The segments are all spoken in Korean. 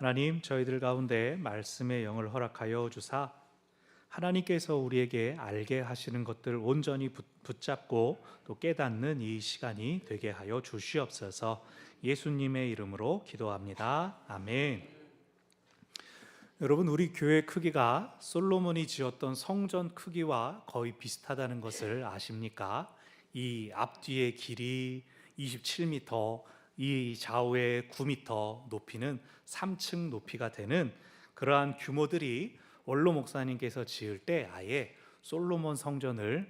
하나님, 저희들 가운데 말씀의 영을 허락하여 주사 하나님께서 우리에게 알게 하시는 것들 온전히 붙잡고 또 깨닫는 이 시간이 되게 하여 주시옵소서. 예수님의 이름으로 기도합니다. 아멘. 여러분, 우리 교회 크기가 솔로몬이 지었던 성전 크기와 거의 비슷하다는 것을 아십니까? 이 앞뒤의 길이 27m, 이 좌우의 9m, 높이는 3층 높이가 되는 그러한 규모들이 원로 목사님께서 지을 때 아예 솔로몬 성전을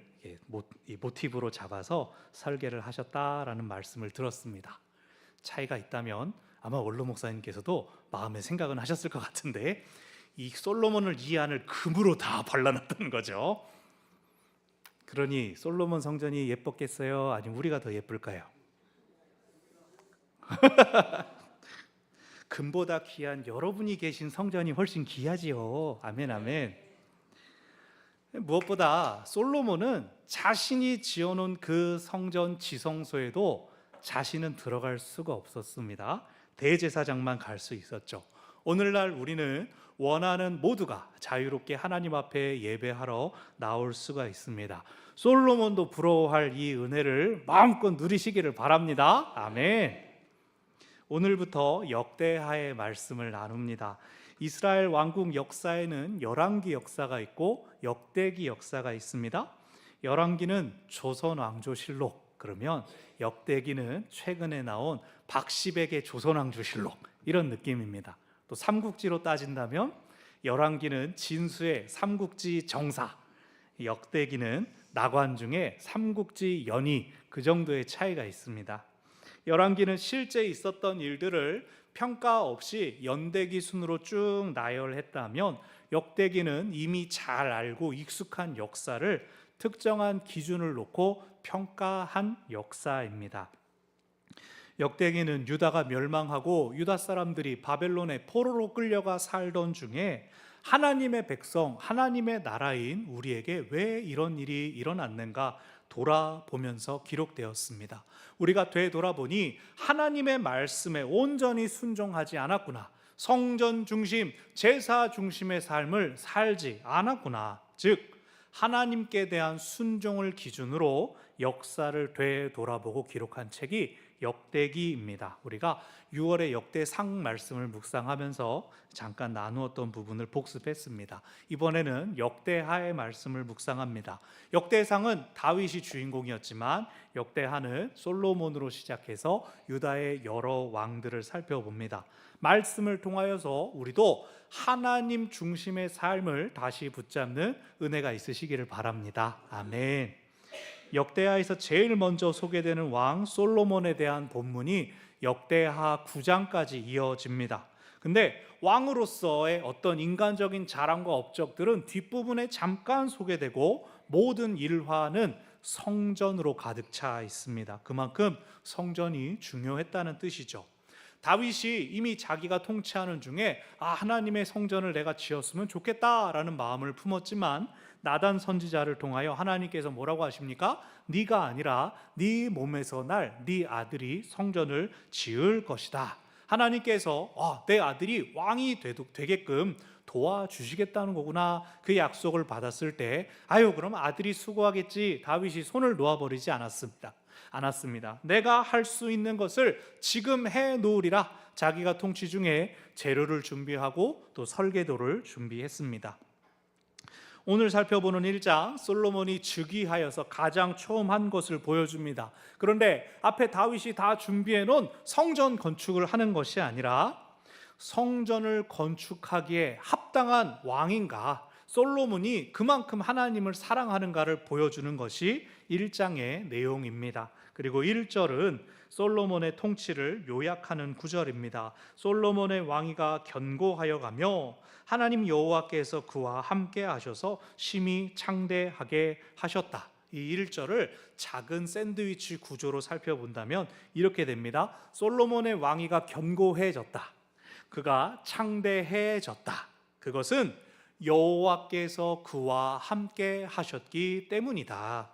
모티브로 잡아서 설계를 하셨다라는 말씀을 들었습니다. 차이가 있다면 아마 원로 목사님께서도 마음에 생각은 하셨을 것 같은데, 이 솔로몬을 이 안을 금으로 다 발라놨다는 거죠. 그러니 솔로몬 성전이 예뻤겠어요? 아니면 우리가 더 예쁠까요? 금보다 귀한 여러분이 계신 성전이 훨씬 귀하지요. 아멘, 아멘. 무엇보다 솔로몬은 자신이 지어놓은 그 성전 지성소에도 자신은 들어갈 수가 없었습니다. 대제사장만 갈 수 있었죠. 오늘날 우리는 원하는 모두가 자유롭게 하나님 앞에 예배하러 나올 수가 있습니다. 솔로몬도 부러워할 이 은혜를 마음껏 누리시기를 바랍니다. 아멘. 오늘부터 역대하의 말씀을 나눕니다. 이스라엘 왕국 역사에는 열왕기 역사가 있고 역대기 역사가 있습니다. 열왕기는 조선 왕조실록, 그러면 역대기는 최근에 나온 박시백의 조선 왕조실록, 이런 느낌입니다. 또 삼국지로 따진다면 열왕기는 진수의 삼국지 정사, 역대기는 나관중의 삼국지 연의, 그 정도의 차이가 있습니다. 열왕기는 실제 있었던 일들을 평가 없이 연대기 순으로 쭉 나열했다면, 역대기는 이미 잘 알고 익숙한 역사를 특정한 기준을 놓고 평가한 역사입니다. 역대기는 유다가 멸망하고 유다 사람들이 바벨론에 포로로 끌려가 살던 중에 하나님의 백성, 하나님의 나라인 우리에게 왜 이런 일이 일어났는가 돌아보면서 기록되었습니다. 우리가 되돌아보니 하나님의 말씀에 온전히 순종하지 않았구나, 성전 중심, 제사 중심의 삶을 살지 않았구나, 즉 하나님께 대한 순종을 기준으로 역사를 되돌아보고 기록한 책이 역대기입니다. 우리가 6월에 역대상 말씀을 묵상하면서 잠깐 나누었던 부분을 복습했습니다. 이번에는 역대하의 말씀을 묵상합니다. 역대상은 다윗이 주인공이었지만 역대하는 솔로몬으로 시작해서 유다의 여러 왕들을 살펴봅니다. 말씀을 통하여서 우리도 하나님 중심의 삶을 다시 붙잡는 은혜가 있으시기를 바랍니다. 아멘. 역대하에서 제일 먼저 소개되는 왕 솔로몬에 대한 본문이 역대하 9장까지 이어집니다. 근데 왕으로서의 어떤 인간적인 자랑과 업적들은 뒷부분에 잠깐 소개되고 모든 일화는 성전으로 가득 차 있습니다. 그만큼 성전이 중요했다는 뜻이죠. 다윗이 이미 자기가 통치하는 중에 하나님의 성전을 내가 지었으면 좋겠다라는 마음을 품었지만 나단 선지자를 통하여 하나님께서 뭐라고 하십니까? 네가 아니라 네 몸에서 날 네 아들이 성전을 지을 것이다. 하나님께서 내 아들이 왕이 되게끔 도와주시겠다는 거구나, 그 약속을 받았을 때 그럼 아들이 수고하겠지, 다윗이 손을 놓아버리지 않았습니다. 내가 할 수 있는 것을 지금 해 놓으리라. 자기가 통치 중에 재료를 준비하고 또 설계도를 준비했습니다. 오늘 살펴보는 1장, 솔로몬이 즉위하여서 가장 처음 한 것을 보여줍니다. 그런데 앞에 다윗이 다 준비해 놓은 성전 건축을 하는 것이 아니라 성전을 건축하기에 합당한 왕인가, 솔로몬이 그만큼 하나님을 사랑하는가를 보여주는 것이 1장의 내용입니다. 그리고 1절은 솔로몬의 통치를 요약하는 구절입니다. 솔로몬의 왕위가 견고하여 가며 하나님 여호와께서 그와 함께 하셔서 심히 창대하게 하셨다. 이 1절을 작은 샌드위치 구조로 살펴본다면 이렇게 됩니다. 솔로몬의 왕위가 견고해졌다, 그가 창대해졌다. 그것은 여호와께서 그와 함께 하셨기 때문이다.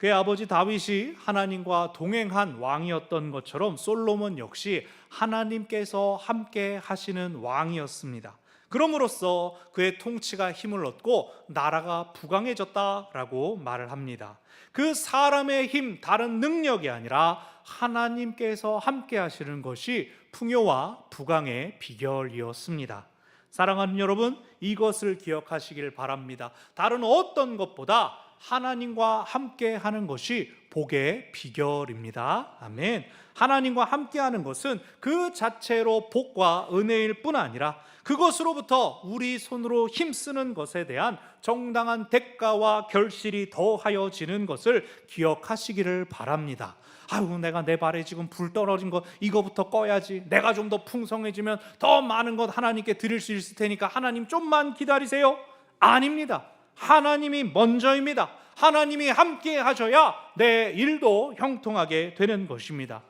그의 아버지 다윗이 하나님과 동행한 왕이었던 것처럼 솔로몬 역시 하나님께서 함께 하시는 왕이었습니다. 그럼으로써 그의 통치가 힘을 얻고 나라가 부강해졌다라고 말을 합니다. 그 사람의 힘, 다른 능력이 아니라 하나님께서 함께 하시는 것이 풍요와 부강의 비결이었습니다. 사랑하는 여러분, 이것을 기억하시길 바랍니다. 다른 어떤 것보다 하나님과 함께 하는 것이 복의 비결입니다. 아멘. 하나님과 함께 하는 것은 그 자체로 복과 은혜일 뿐 아니라 그것으로부터 우리 손으로 힘쓰는 것에 대한 정당한 대가와 결실이 더하여지는 것을 기억하시기를 바랍니다. 아유, 내가 내 발에 지금 불 떨어진 것 이거부터 꺼야지. 내가 좀 더 풍성해지면 더 많은 것 하나님께 드릴 수 있을 테니까 하나님 좀만 기다리세요. 아닙니다. 하나님이 먼저입니다. 하나님이 함께 하셔야 내 일도 형통하게 되는 것입니다.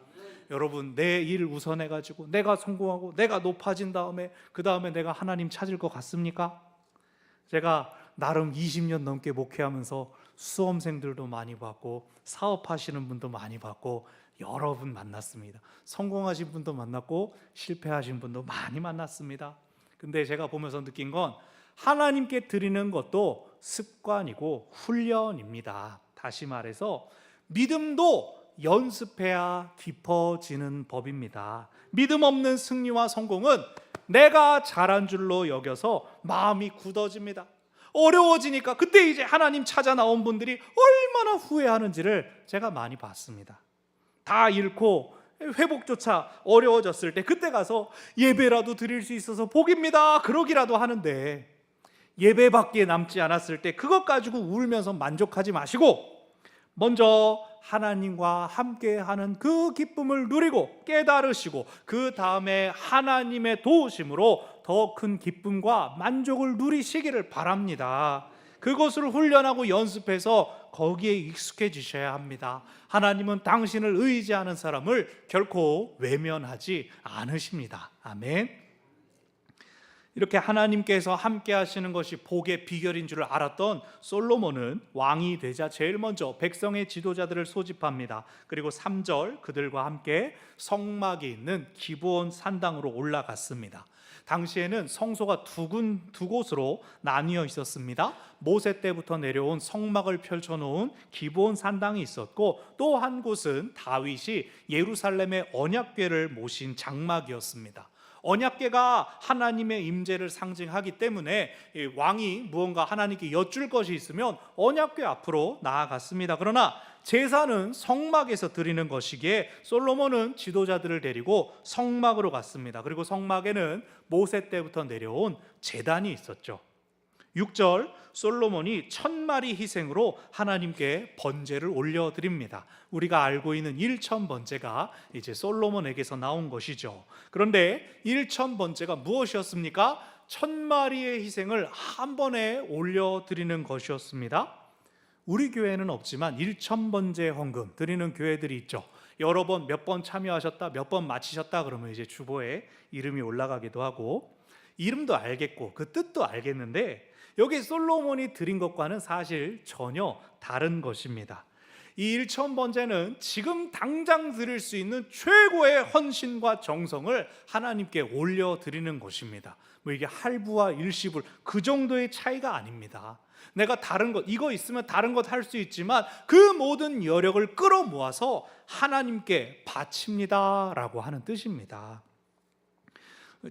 여러분, 내 일 우선해가지고 내가 성공하고 내가 높아진 다음에 그 다음에 내가 하나님 찾을 것 같습니까? 제가 나름 20년 넘게 목회하면서 수험생들도 많이 봤고 사업하시는 분도 많이 봤고 여러 분 만났습니다. 성공하신 분도 만났고 실패하신 분도 많이 만났습니다. 근데 제가 보면서 느낀 건 하나님께 드리는 것도 습관이고 훈련입니다. 다시 말해서 믿음도 연습해야 깊어지는 법입니다. 믿음 없는 승리와 성공은 내가 잘한 줄로 여겨서 마음이 굳어집니다. 어려워지니까 그때 이제 하나님 찾아 나온 분들이 얼마나 후회하는지를 제가 많이 봤습니다. 다 잃고 회복조차 어려워졌을 때 그때 가서 예배라도 드릴 수 있어서 복입니다 그러기라도 하는데, 예배밖에 남지 않았을 때 그것 가지고 울면서 만족하지 마시고 먼저 하나님과 함께하는 그 기쁨을 누리고 깨달으시고 그 다음에 하나님의 도우심으로 더 큰 기쁨과 만족을 누리시기를 바랍니다. 그것을 훈련하고 연습해서 거기에 익숙해지셔야 합니다. 하나님은 당신을 의지하는 사람을 결코 외면하지 않으십니다. 아멘. 이렇게 하나님께서 함께 하시는 것이 복의 비결인 줄 알았던 솔로몬은 왕이 되자 제일 먼저 백성의 지도자들을 소집합니다. 그리고 3절 그들과 함께 성막이 있는 기브온 산당으로 올라갔습니다. 당시에는 성소가 두 곳으로 나뉘어 있었습니다. 모세 때부터 내려온 성막을 펼쳐놓은 기브온 산당이 있었고, 또 한 곳은 다윗이 예루살렘의 언약궤를 모신 장막이었습니다. 언약궤가 하나님의 임재를 상징하기 때문에 왕이 무언가 하나님께 여쭐 것이 있으면 언약궤 앞으로 나아갔습니다. 그러나 제사는 성막에서 드리는 것이기에 솔로몬은 지도자들을 데리고 성막으로 갔습니다. 그리고 성막에는 모세 때부터 내려온 제단이 있었죠. 6절 솔로몬이 1000마리 희생으로 하나님께 번제를 올려드립니다. 우리가 알고 있는 1000번제가 이제 솔로몬에게서 나온 것이죠. 그런데 1000번제가 무엇이었습니까? 1000마리의 희생을 한 번에 올려드리는 것이었습니다. 우리 교회는 없지만 1000번제 헌금 드리는 교회들이 있죠. 여러 번 몇 번 참여하셨다, 몇 번 마치셨다 그러면 이제 주보에 이름이 올라가기도 하고, 이름도 알겠고 그 뜻도 알겠는데 여기 솔로몬이 드린 것과는 사실 전혀 다른 것입니다. 이 1000번제는 지금 당장 드릴 수 있는 최고의 헌신과 정성을 하나님께 올려드리는 것입니다. 뭐 이게 할부와 일시불 그 정도의 차이가 아닙니다. 내가 다른 것 이거 있으면 다른 것 할 수 있지만 그 모든 여력을 끌어모아서 하나님께 바칩니다 라고 하는 뜻입니다.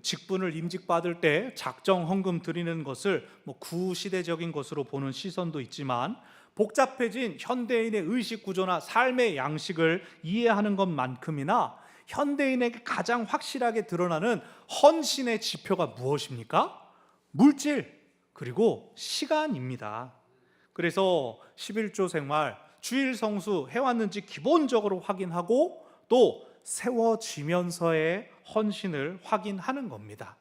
직분을 임직받을 때 작정 헌금 드리는 것을 구시대적인 것으로 보는 시선도 있지만, 복잡해진 현대인의 의식 구조나 삶의 양식을 이해하는 것만큼이나 현대인에게 가장 확실하게 드러나는 헌신의 지표가 무엇입니까? 물질 그리고 시간입니다. 그래서 11조 생활 주일 성수 해왔는지 기본적으로 확인하고 또 세워지면서의 헌신을 확인하는 겁니다.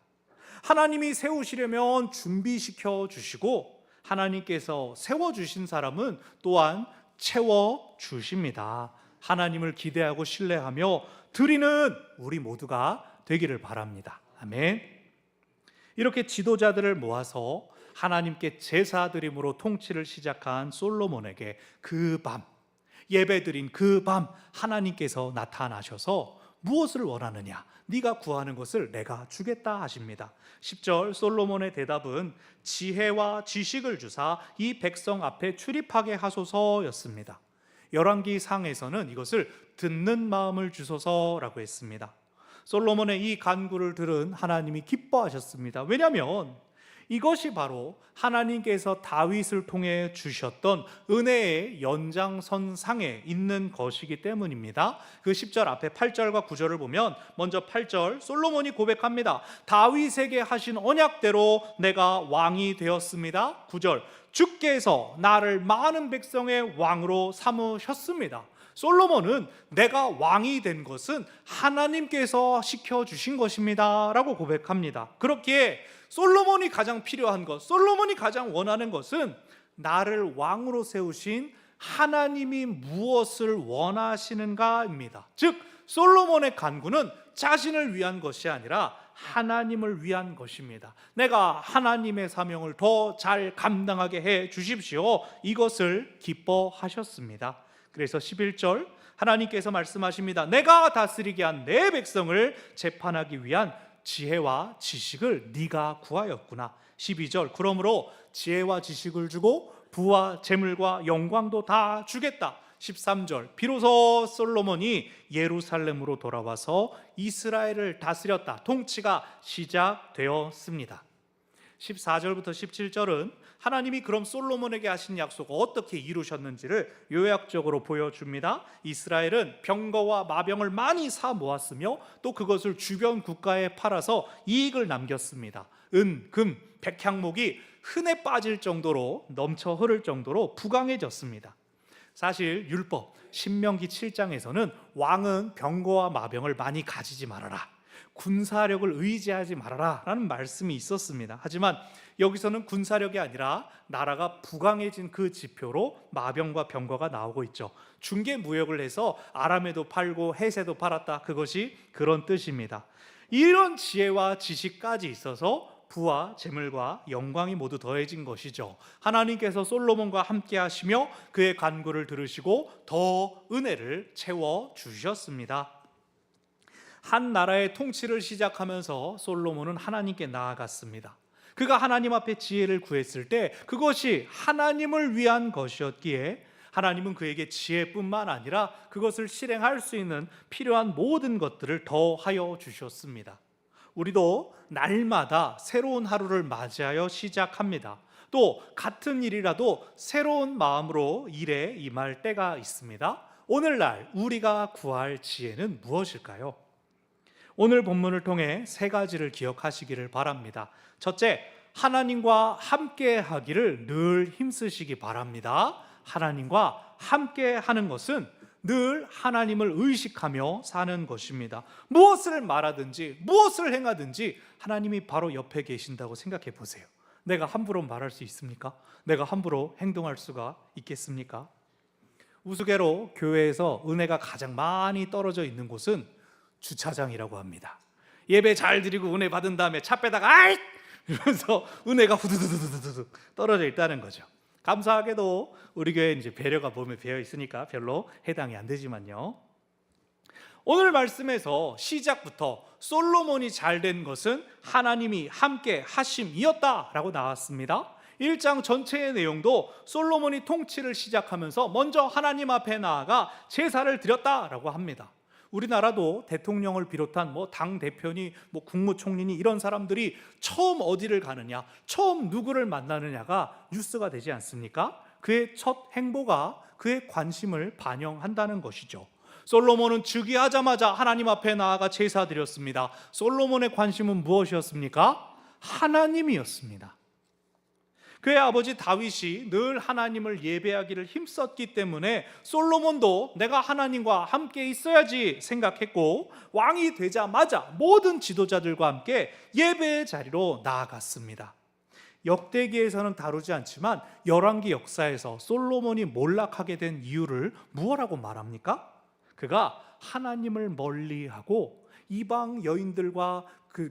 하나님이 세우시려면 준비시켜 주시고 하나님께서 세워주신 사람은 또한 채워주십니다. 하나님을 기대하고 신뢰하며 드리는 우리 모두가 되기를 바랍니다. 아멘. 이렇게 지도자들을 모아서 하나님께 제사 드림으로 통치를 시작한 솔로몬에게 그 밤 예배드린 그 밤 하나님께서 나타나셔서 무엇을 원하느냐? 네가 구하는 것을 내가 주겠다 하십니다. 10절 솔로몬의 대답은 지혜와 지식을 주사 이 백성 앞에 출입하게 하소서였습니다. 열왕기 상에서는 이것을 듣는 마음을 주소서라고 했습니다. 솔로몬의 이 간구를 들은 하나님이 기뻐하셨습니다. 왜냐하면 이것이 바로 하나님께서 다윗을 통해 주셨던 은혜의 연장선상에 있는 것이기 때문입니다. 그 10절 앞에 8절과 9절을 보면 먼저 8절 솔로몬이 고백합니다. 다윗에게 하신 언약대로 내가 왕이 되었습니다. 9절 주께서 나를 많은 백성의 왕으로 삼으셨습니다. 솔로몬은 내가 왕이 된 것은 하나님께서 시켜주신 것입니다 라고 고백합니다. 그렇기에 솔로몬이 가장 필요한 것, 솔로몬이 가장 원하는 것은 나를 왕으로 세우신 하나님이 무엇을 원하시는가입니다. 즉 솔로몬의 간구는 자신을 위한 것이 아니라 하나님을 위한 것입니다. 내가 하나님의 사명을 더 잘 감당하게 해 주십시오. 이것을 기뻐하셨습니다. 그래서 11절 하나님께서 말씀하십니다. 내가 다스리게 한 내 백성을 재판하기 위한 지혜와 지식을 네가 구하였구나. 12절 그러므로 지혜와 지식을 주고 부와 재물과 영광도 다 주겠다. 13절 비로소 솔로몬이 예루살렘으로 돌아와서 이스라엘을 다스렸다. 통치가 시작되었습니다. 14절부터 17절은 하나님이 그럼 솔로몬에게 하신 약속을 어떻게 이루셨는지를 요약적으로 보여줍니다. 이스라엘은 병거와 마병을 많이 사 모았으며 또 그것을 주변 국가에 팔아서 이익을 남겼습니다. 은, 금, 백향목이 흔해 빠질 정도로 넘쳐 흐를 정도로 부강해졌습니다. 사실 율법 신명기 7장에서는 왕은 병거와 마병을 많이 가지지 말아라, 군사력을 의지하지 말아라 라는 말씀이 있었습니다. 하지만 여기서는 군사력이 아니라 나라가 부강해진 그 지표로 마병과 병거가 나오고 있죠. 중개무역을 해서 아람에도 팔고 헷에도 팔았다, 그것이 그런 뜻입니다. 이런 지혜와 지식까지 있어서 부와 재물과 영광이 모두 더해진 것이죠. 하나님께서 솔로몬과 함께 하시며 그의 간구를 들으시고 더 은혜를 채워 주셨습니다. 한 나라의 통치를 시작하면서 솔로몬은 하나님께 나아갔습니다. 그가 하나님 앞에 지혜를 구했을 때 그것이 하나님을 위한 것이었기에 하나님은 그에게 지혜뿐만 아니라 그것을 실행할 수 있는 필요한 모든 것들을 더하여 주셨습니다. 우리도 날마다 새로운 하루를 맞이하여 시작합니다. 또 같은 일이라도 새로운 마음으로 일에 임할 때가 있습니다. 오늘날 우리가 구할 지혜는 무엇일까요? 오늘 본문을 통해 세 가지를 기억하시기를 바랍니다. 첫째, 하나님과 함께 하기를 늘 힘쓰시기 바랍니다. 하나님과 함께 하는 것은 늘 하나님을 의식하며 사는 것입니다. 무엇을 말하든지 무엇을 행하든지 하나님이 바로 옆에 계신다고 생각해 보세요. 내가 함부로 말할 수 있습니까? 내가 함부로 행동할 수가 있겠습니까? 우스개로 교회에서 은혜가 가장 많이 떨어져 있는 곳은 주차장이라고 합니다. 예배 잘 드리고 은혜 받은 다음에 차 빼다가 아이! 이러면서 은혜가 후두두두두두 떨어져 있다는 거죠. 감사하게도 우리 교회 이제 배려가 몸에 배어 있으니까 별로 해당이 안 되지만요. 오늘 말씀에서 시작부터 솔로몬이 잘 된 것은 하나님이 함께 하심이었다라고 나왔습니다. 1장 전체의 내용도 솔로몬이 통치를 시작하면서 먼저 하나님 앞에 나아가 제사를 드렸다라고 합니다. 우리나라도 대통령을 비롯한 당 대표니 국무총리니 이런 사람들이 처음 어디를 가느냐, 처음 누구를 만나느냐가 뉴스가 되지 않습니까? 그의 첫 행보가 그의 관심을 반영한다는 것이죠. 솔로몬은 즉위하자마자 하나님 앞에 나아가 제사 드렸습니다. 솔로몬의 관심은 무엇이었습니까? 하나님이었습니다. 그의 아버지 다윗이 늘 하나님을 예배하기를 힘썼기 때문에 솔로몬도 내가 하나님과 함께 있어야지 생각했고 왕이 되자마자 모든 지도자들과 함께 예배의 자리로 나아갔습니다. 역대기에서는 다루지 않지만 열왕기 역사에서 솔로몬이 몰락하게 된 이유를 무엇라고 말합니까? 그가 하나님을 멀리하고 이방 여인들과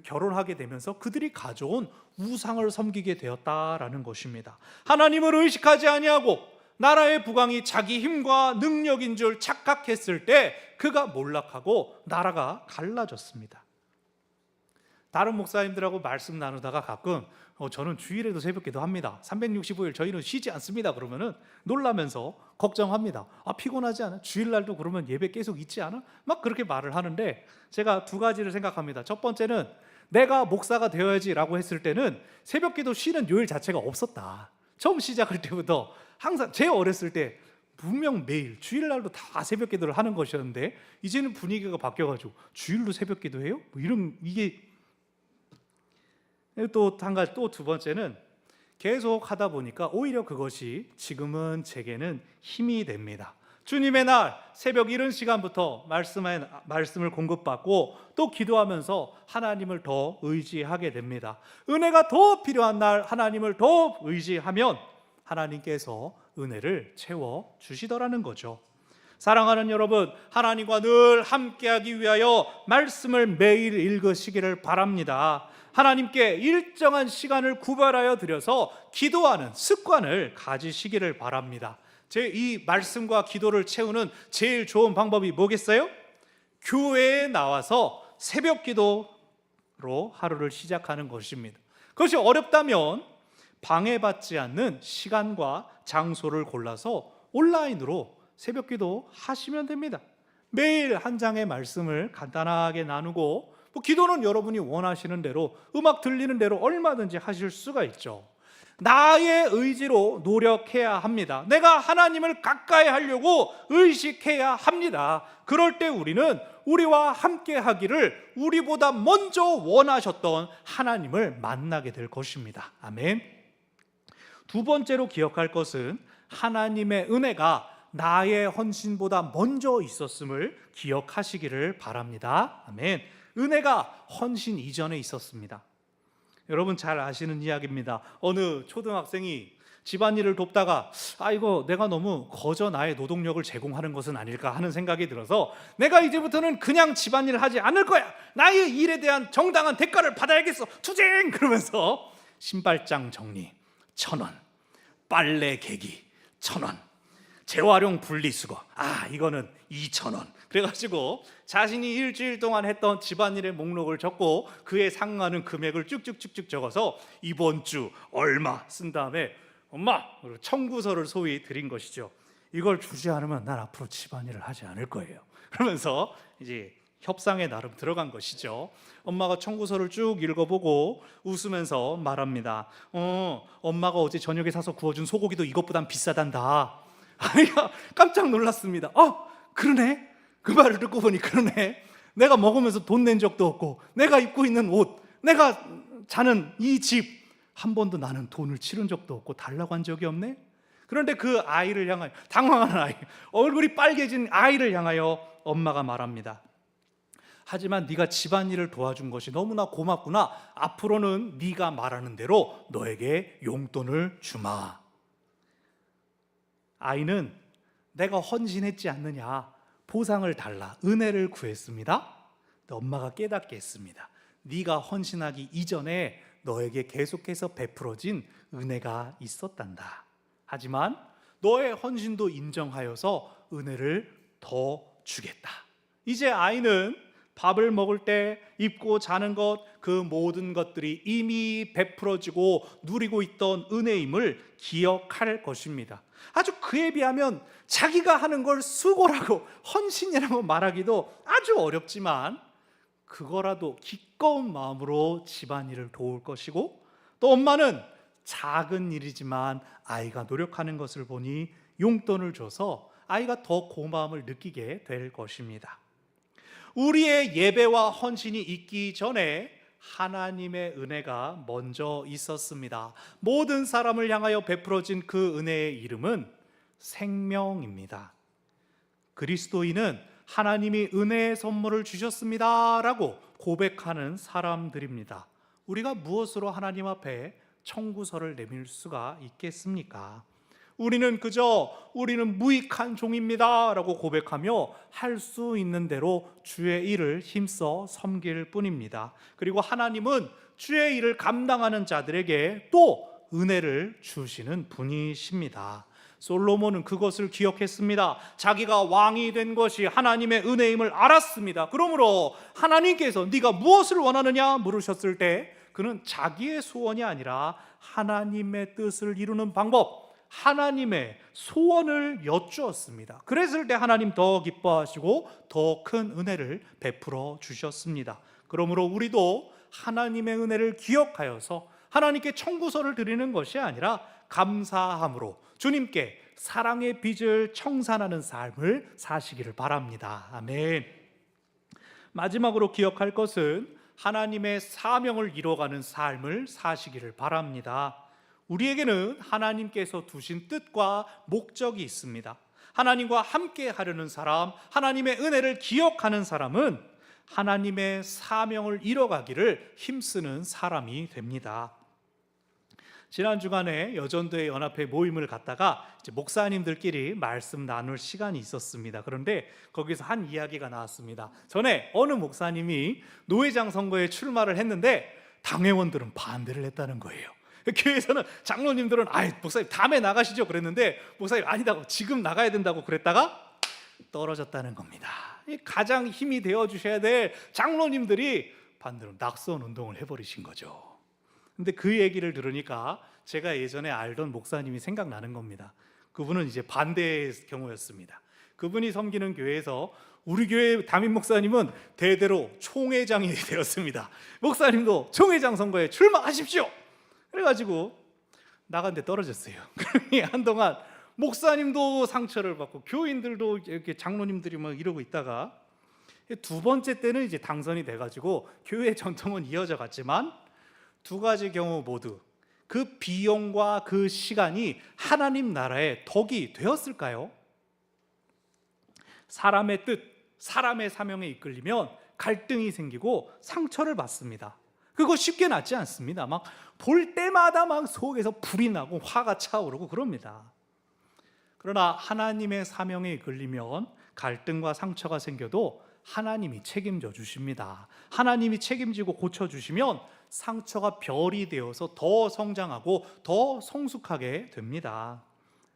결혼하게 되면서 그들이 가져온 우상을 섬기게 되었다라는 것입니다. 하나님을 의식하지 아니하고 나라의 부강이 자기 힘과 능력인 줄 착각했을 때 그가 몰락하고 나라가 갈라졌습니다. 다른 목사님들하고 말씀 나누다가 가끔 저는 주일에도 새벽기도 합니다. 365일 저희는 쉬지 않습니다. 그러면은 놀라면서 걱정합니다. 피곤하지 않아? 주일날도 그러면 예배 계속 있지 않아? 막 그렇게 말을 하는데 제가 두 가지를 생각합니다. 첫 번째는 내가 목사가 되어야지라고 했을 때는 새벽기도 쉬는 요일 자체가 없었다. 처음 시작할 때부터 항상 제 어렸을 때 분명 매일 주일날도 다 새벽기도를 하는 것이었는데 이제는 분위기가 바뀌어가지고 주일도 새벽기도 해요? 뭐 이런 이게 또 한 가지 또 두 번째는 계속 하다 보니까 오히려 그것이 지금은 제게는 힘이 됩니다. 주님의 날 새벽 이른 시간부터 말씀을 공급받고 또 기도하면서 하나님을 더 의지하게 됩니다. 은혜가 더 필요한 날 하나님을 더 의지하면 하나님께서 은혜를 채워 주시더라는 거죠. 사랑하는 여러분, 하나님과 늘 함께하기 위하여 말씀을 매일 읽으시기를 바랍니다. 하나님께 일정한 시간을 구별하여 드려서 기도하는 습관을 가지시기를 바랍니다. 이 말씀과 기도를 채우는 제일 좋은 방법이 뭐겠어요? 교회에 나와서 새벽 기도로 하루를 시작하는 것입니다. 그것이 어렵다면 방해받지 않는 시간과 장소를 골라서 온라인으로 새벽 기도 하시면 됩니다. 매일 한 장의 말씀을 간단하게 나누고 기도는 여러분이 원하시는 대로 음악 들리는 대로 얼마든지 하실 수가 있죠. 나의 의지로 노력해야 합니다. 내가 하나님을 가까이 하려고 의식해야 합니다. 그럴 때 우리는 우리와 함께 하기를 우리보다 먼저 원하셨던 하나님을 만나게 될 것입니다. 아멘. 두 번째로 기억할 것은 하나님의 은혜가 나의 헌신보다 먼저 있었음을 기억하시기를 바랍니다. 아멘. 은혜가 헌신 이전에 있었습니다. 여러분 잘 아시는 이야기입니다. 어느 초등학생이 집안일을 돕다가 이거 내가 너무 거저 나의 노동력을 제공하는 것은 아닐까 하는 생각이 들어서 내가 이제부터는 그냥 집안일을 하지 않을 거야. 나의 일에 대한 정당한 대가를 받아야겠어. 투쟁! 그러면서 신발장 정리 1,000원, 빨래 개기 1,000원, 재활용 분리수거 이거는 2,000원. 그래가지고 자신이 일주일 동안 했던 집안일의 목록을 적고 그에 상응하는 금액을 쭉쭉쭉쭉 적어서 이번 주 얼마 쓴 다음에 엄마 청구서를 소위 드린 것이죠. 이걸 주지 않으면 난 앞으로 집안일을 하지 않을 거예요. 그러면서 이제 협상에 나름 들어간 것이죠. 엄마가 청구서를 쭉 읽어보고 웃으면서 말합니다. 엄마가 어제 저녁에 사서 구워준 소고기도 이것보단 비싸단다. 아이가 깜짝 놀랐습니다. 그러네. 그 말을 듣고 보니 그러네. 내가 먹으면서 돈 낸 적도 없고 내가 입고 있는 옷, 내가 자는 이 집 한 번도 나는 돈을 치른 적도 없고 달라고 한 적이 없네. 그런데 그 아이를 향하여 당황한 아이, 얼굴이 빨개진 아이를 향하여 엄마가 말합니다. 하지만 네가 집안일을 도와준 것이 너무나 고맙구나. 앞으로는 네가 말하는 대로 너에게 용돈을 주마. 아이는 내가 헌신했지 않느냐, 보상을 달라 은혜를 구했습니다. 엄마가 깨닫게 했습니다. 네가 헌신하기 이전에 너에게 계속해서 베풀어진 은혜가 있었단다. 하지만 너의 헌신도 인정하여서 은혜를 더 주겠다. 이제 아이는 밥을 먹을 때, 입고 자는 것, 그 모든 것들이 이미 베풀어지고 누리고 있던 은혜임을 기억할 것입니다. 아주 그에 비하면 자기가 하는 걸 수고라고 헌신이라고 말하기도 아주 어렵지만 그거라도 기꺼운 마음으로 집안일을 도울 것이고, 또 엄마는 작은 일이지만 아이가 노력하는 것을 보니 용돈을 줘서 아이가 더 고마움을 느끼게 될 것입니다. 우리의 예배와 헌신이 있기 전에 하나님의 은혜가 먼저 있었습니다. 모든 사람을 향하여 베풀어진 그 은혜의 이름은 생명입니다. 그리스도인은 하나님이 은혜의 선물을 주셨습니다 라고 고백하는 사람들입니다. 우리가 무엇으로 하나님 앞에 청구서를 내밀 수가 있겠습니까? 우리는 우리는 무익한 종입니다 라고 고백하며 할 수 있는 대로 주의 일을 힘써 섬길 뿐입니다. 그리고 하나님은 주의 일을 감당하는 자들에게 또 은혜를 주시는 분이십니다. 솔로몬은 그것을 기억했습니다. 자기가 왕이 된 것이 하나님의 은혜임을 알았습니다. 그러므로 하나님께서 네가 무엇을 원하느냐 물으셨을 때 그는 자기의 소원이 아니라 하나님의 뜻을 이루는 방법, 하나님의 소원을 여쭈었습니다. 그랬을 때 하나님 더 기뻐하시고 더 큰 은혜를 베풀어 주셨습니다. 그러므로 우리도 하나님의 은혜를 기억하여서 하나님께 청구서를 드리는 것이 아니라 감사함으로 주님께 사랑의 빚을 청산하는 삶을 사시기를 바랍니다. 아멘. 마지막으로 기억할 것은 하나님의 사명을 이뤄가는 삶을 사시기를 바랍니다. 우리에게는 하나님께서 두신 뜻과 목적이 있습니다. 하나님과 함께 하려는 사람, 하나님의 은혜를 기억하는 사람은 하나님의 사명을 이뤄가기를 힘쓰는 사람이 됩니다. 지난 주간에 여전도의 연합회 모임을 갔다가 이제 목사님들끼리 말씀 나눌 시간이 있었습니다. 그런데 거기서 한 이야기가 나왔습니다. 전에 어느 목사님이 노회장 선거에 출마를 했는데 당회원들은 반대를 했다는 거예요. 교회에서는 장로님들은 목사님 다음에 나가시죠 그랬는데 목사님 아니다고 지금 나가야 된다고 그랬다가 떨어졌다는 겁니다. 가장 힘이 되어주셔야 될 장로님들이 반대로 낙선 운동을 해버리신 거죠. 근데 그 얘기를 들으니까 제가 예전에 알던 목사님이 생각나는 겁니다. 그분은 이제 반대의 경우였습니다. 그분이 섬기는 교회에서 우리 교회 담임 목사님은 대대로 총회장이 되었습니다. 목사님도 총회장 선거에 출마하십시오. 그래가지고 나갔는데 떨어졌어요. 그러니 한동안 목사님도 상처를 받고 교인들도 이렇게 장로님들이 막 이러고 있다가 두 번째 때는 이제 당선이 돼가지고 교회 전통은 이어져 갔지만 두 가지 경우 모두 그 비용과 그 시간이 하나님 나라의 덕이 되었을까요? 사람의 뜻, 사람의 사명에 이끌리면 갈등이 생기고 상처를 받습니다. 그거 쉽게 낫지 않습니다. 막 볼 때마다 막 속에서 불이 나고 화가 차오르고 그럽니다. 그러나 하나님의 사명에 이끌리면 갈등과 상처가 생겨도 하나님이 책임져 주십니다. 하나님이 책임지고 고쳐주시면 상처가 별이 되어서 더 성장하고 더 성숙하게 됩니다.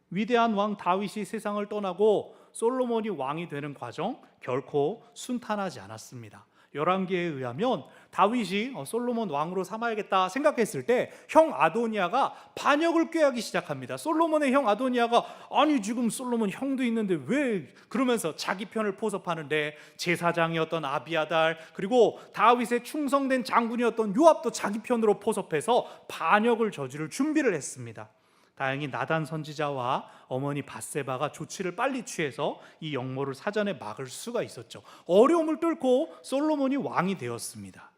위대한 왕 다윗이 세상을 떠나고 솔로몬이 왕이 되는 과정 결코 순탄하지 않았습니다. 열왕기에 의하면 다윗이 솔로몬 왕으로 삼아야겠다 생각했을 때 형 아도니아가 반역을 꾀하기 시작합니다. 솔로몬의 형 아도니아가 아니 지금 솔로몬 형도 있는데 왜 그러면서 자기 편을 포섭하는데 제사장이었던 아비아달 그리고 다윗의 충성된 장군이었던 요압도 자기 편으로 포섭해서 반역을 저지를 준비를 했습니다. 다행히 나단 선지자와 어머니 밧세바가 조치를 빨리 취해서 이 역모를 사전에 막을 수가 있었죠. 어려움을 뚫고 솔로몬이 왕이 되었습니다.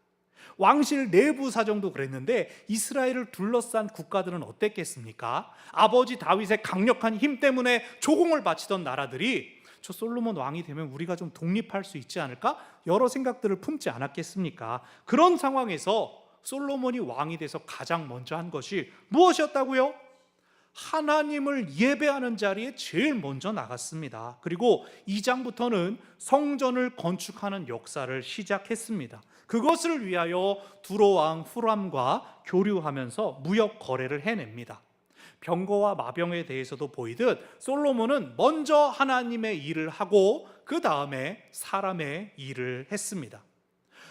왕실 내부 사정도 그랬는데 이스라엘을 둘러싼 국가들은 어땠겠습니까? 아버지 다윗의 강력한 힘 때문에 조공을 바치던 나라들이 저 솔로몬 왕이 되면 우리가 좀 독립할 수 있지 않을까? 여러 생각들을 품지 않았겠습니까? 그런 상황에서 솔로몬이 왕이 돼서 가장 먼저 한 것이 무엇이었다고요? 하나님을 예배하는 자리에 제일 먼저 나갔습니다. 그리고 2장부터는 성전을 건축하는 역사를 시작했습니다. 그것을 위하여 두로 왕 후람과 교류하면서 무역 거래를 해냅니다. 병거와 마병에 대해서도 보이듯 솔로몬은 먼저 하나님의 일을 하고 그 다음에 사람의 일을 했습니다.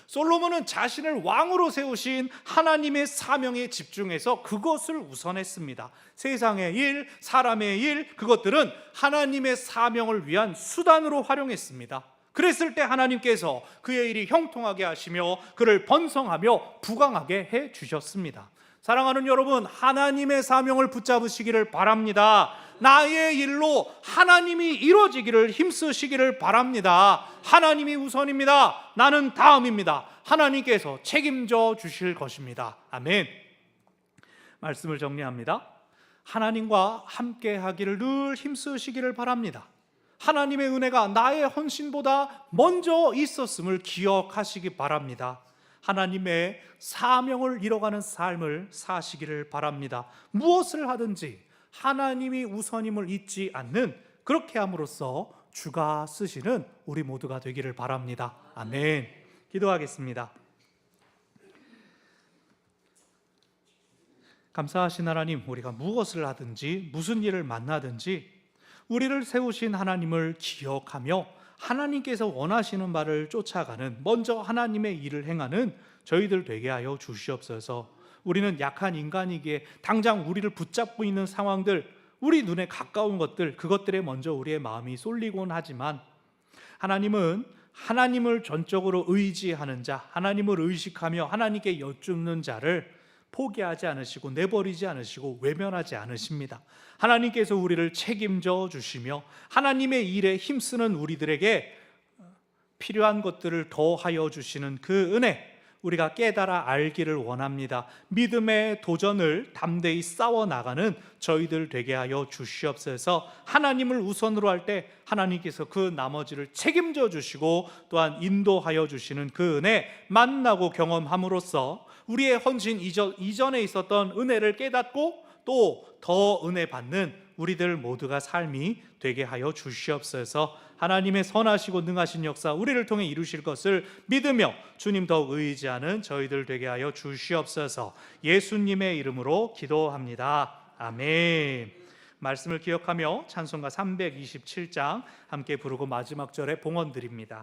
솔로몬은 자신을 왕으로 세우신 하나님의 사명에 집중해서 그것을 우선했습니다. 세상의 일, 사람의 일, 그것들은 하나님의 사명을 위한 수단으로 활용했습니다. 그랬을 때 하나님께서 그의 일이 형통하게 하시며 그를 번성하며 부강하게 해 주셨습니다. 사랑하는 여러분, 하나님의 사명을 붙잡으시기를 바랍니다. 나의 일로 하나님이 이루어지기를 힘쓰시기를 바랍니다. 하나님이 우선입니다. 나는 다음입니다. 하나님께서 책임져 주실 것입니다. 아멘. 말씀을 정리합니다. 하나님과 함께 하기를 늘 힘쓰시기를 바랍니다. 하나님의 은혜가 나의 헌신보다 먼저 있었음을 기억하시기 바랍니다. 하나님의 사명을 이뤄가는 삶을 사시기를 바랍니다. 무엇을 하든지 하나님이 우선임을 잊지 않는 그렇게 함으로써 주가 쓰시는 우리 모두가 되기를 바랍니다. 아멘. 기도하겠습니다. 감사하신 하나님, 우리가 무엇을 하든지 무슨 일을 만나든지 우리를 세우신 하나님을 기억하며 하나님께서 원하시는 바를 쫓아가는, 먼저 하나님의 일을 행하는 저희들 되게 하여 주시옵소서. 우리는 약한 인간이기에 당장 우리를 붙잡고 있는 상황들, 우리 눈에 가까운 것들, 그것들에 먼저 우리의 마음이 쏠리곤 하지만 하나님은 하나님을 전적으로 의지하는 자, 하나님을 의식하며 하나님께 여쭙는 자를 포기하지 않으시고 내버리지 않으시고 외면하지 않으십니다. 하나님께서 우리를 책임져 주시며 하나님의 일에 힘쓰는 우리들에게 필요한 것들을 더하여 주시는 그 은혜, 우리가 깨달아 알기를 원합니다. 믿음의 도전을 담대히 싸워 나가는 저희들 되게 하여 주시옵소서. 하나님을 우선으로 할 때 하나님께서 그 나머지를 책임져 주시고 또한 인도하여 주시는 그 은혜 만나고 경험함으로써 우리의 헌신 이전에 있었던 은혜를 깨닫고 또 더 은혜 받는 우리들 모두가 삶이 되게 하여 주시옵소서. 하나님의 선하시고 능하신 역사 우리를 통해 이루실 것을 믿으며 주님 더욱 의지하는 저희들 되게 하여 주시옵소서. 예수님의 이름으로 기도합니다. 아멘. 말씀을 기억하며 찬송가 327장 함께 부르고 마지막 절에 봉헌 드립니다.